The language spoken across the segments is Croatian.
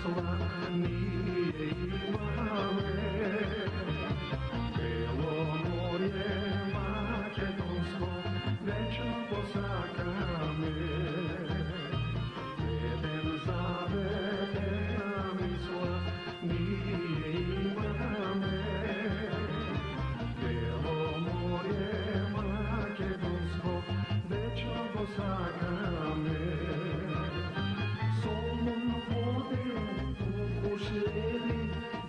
misla nije imale. Belo morje makedonsko večno posaka me. Eden zavedena misla nije imale. Belo morje makedonsko večno posaka me. Solom vode u šljeri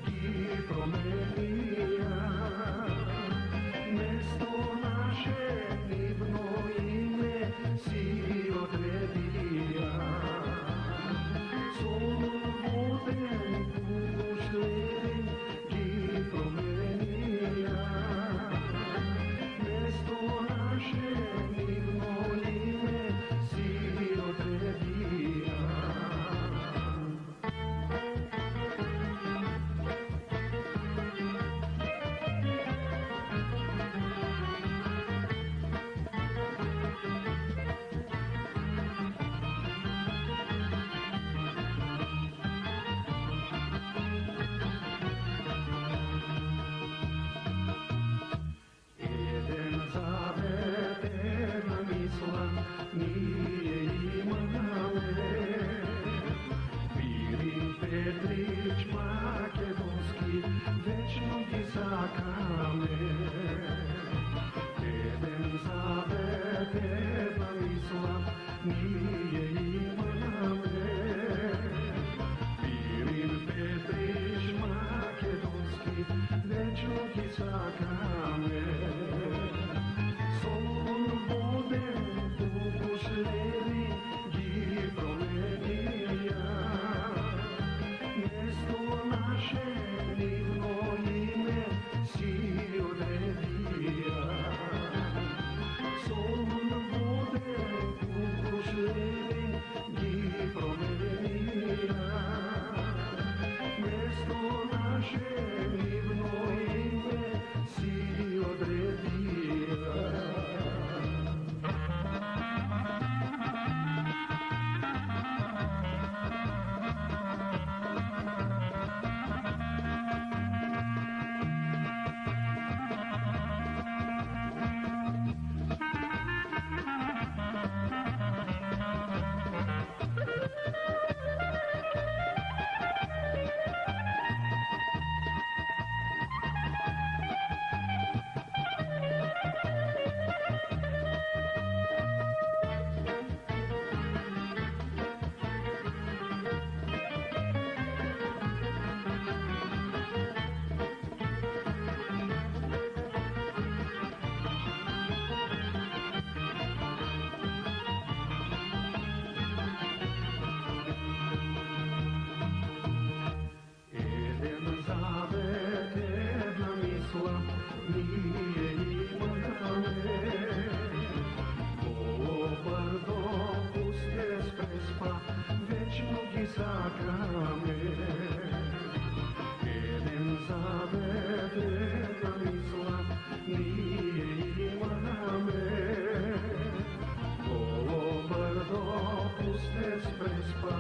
gi promenija. Mesto naše divno ime si odredija. Solom vode u šljeri gi promenija. Mesto naše divno ime si odredija. Zavedena misla nije imale. Vidim Petrić makedonski večno gisaka me. Eden zavedena misla nije imale. Vidim Petrić makedonski večno gisaka me. Vode u šljeri gi promenija. Mesto naše divno ime si odredija. Solom vode u šljeri gi promenija. Mesto naše divno ime si odredija. Zavedena misla nije imale. Ovo brdo puste s prespa večno gisaka me. Eden zavedena misla nije imale. Ovo brdo puste s prespa